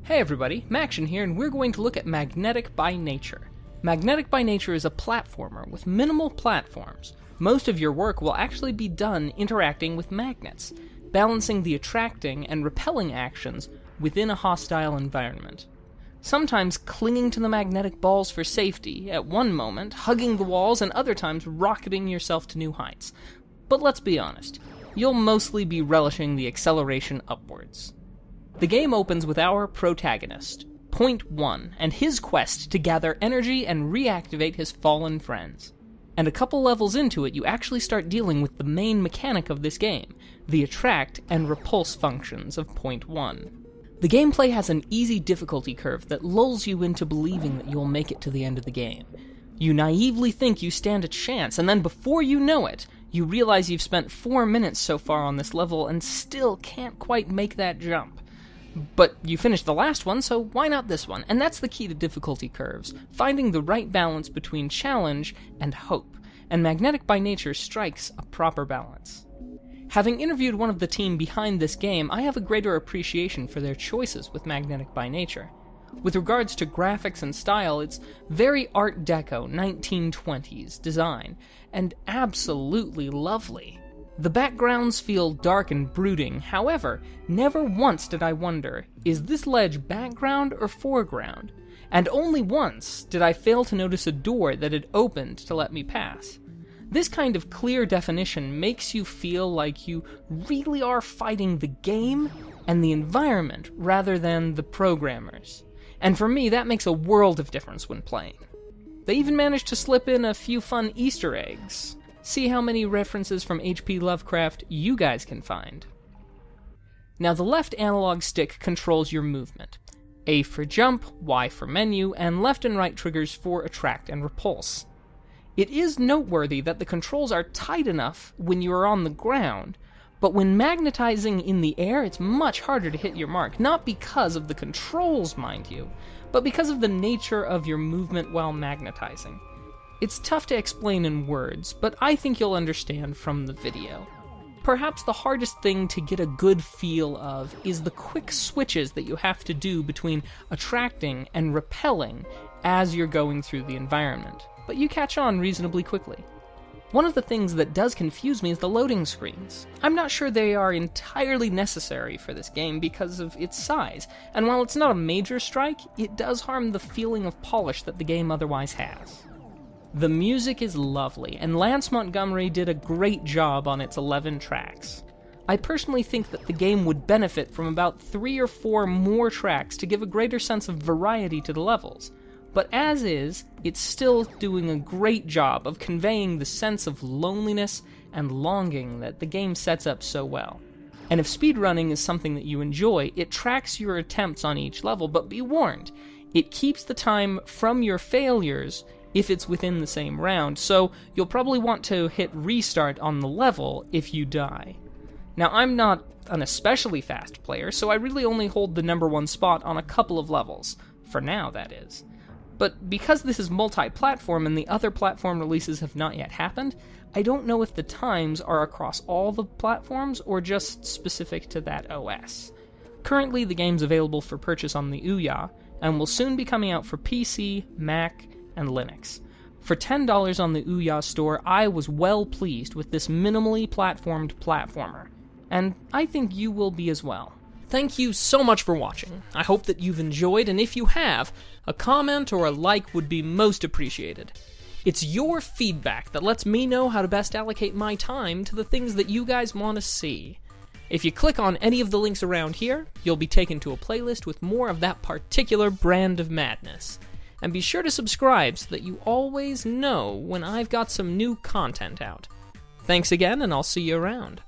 Hey everybody, Macktion here, and we're going to look at Magnetic by Nature. Magnetic by Nature is a platformer with minimal platforms. Most of your work will actually be done interacting with magnets, balancing the attracting and repelling actions within a hostile environment. Sometimes clinging to the magnetic balls for safety, at one moment hugging the walls, and other times rocketing yourself to new heights. But let's be honest, you'll mostly be relishing the acceleration upwards. The game opens with our protagonist, Point 1, and his quest to gather energy and reactivate his fallen friends. And a couple levels into it, you actually start dealing with the main mechanic of this game, the attract and repulse functions of Point 1. The gameplay has an easy difficulty curve that lulls you into believing that you'll make it to the end of the game. You naively think you stand a chance, and then before you know it, you realize you've spent 4 minutes so far on this level and still can't quite make that jump. But you finished the last one, so why not this one? And that's the key to difficulty curves, finding the right balance between challenge and hope, and Magnetic by Nature strikes a proper balance. Having interviewed one of the team behind this game, I have a greater appreciation for their choices with Magnetic by Nature. With regards to graphics and style, it's very Art Deco 1920s design, and absolutely lovely. The backgrounds feel dark and brooding, however, never once did I wonder, is this ledge background or foreground? And only once did I fail to notice a door that had opened to let me pass. This kind of clear definition makes you feel like you really are fighting the game and the environment rather than the programmers. And for me, that makes a world of difference when playing. They even managed to slip in a few fun Easter eggs. See how many references from H.P. Lovecraft you guys can find. Now, the left analog stick controls your movement. A for jump, Y for menu, and left and right triggers for attract and repulse. It is noteworthy that the controls are tight enough when you are on the ground, but when magnetizing in the air, it's much harder to hit your mark, not because of the controls, mind you, but because of the nature of your movement while magnetizing. It's tough to explain in words, but I think you'll understand from the video. Perhaps the hardest thing to get a good feel of is the quick switches that you have to do between attracting and repelling as you're going through the environment, but you catch on reasonably quickly. One of the things that does confuse me is the loading screens. I'm not sure they are entirely necessary for this game because of its size, and while it's not a major strike, it does harm the feeling of polish that the game otherwise has. The music is lovely, and Lance Montgomery did a great job on its 11 tracks. I personally think that the game would benefit from about 3 or 4 more tracks to give a greater sense of variety to the levels, but as is, it's still doing a great job of conveying the sense of loneliness and longing that the game sets up so well. And if speedrunning is something that you enjoy, it tracks your attempts on each level, but be warned, it keeps the time from your failures if it's within the same round, so you'll probably want to hit restart on the level if you die. Now, I'm not an especially fast player, so I really only hold the number 1 spot on a couple of levels. For now, that is. But because this is multi-platform and the other platform releases have not yet happened, I don't know if the times are across all the platforms or just specific to that OS. Currently, the game's available for purchase on the Ouya, and will soon be coming out for PC, Mac, and Linux. For $10 on the Ouya store, I was well pleased with this minimally platformed platformer, and I think you will be as well. Thank you so much for watching. I hope that you've enjoyed, and if you have, a comment or a like would be most appreciated. It's your feedback that lets me know how to best allocate my time to the things that you guys want to see. If you click on any of the links around here, you'll be taken to a playlist with more of that particular brand of madness. And be sure to subscribe so that you always know when I've got some new content out. Thanks again, and I'll see you around.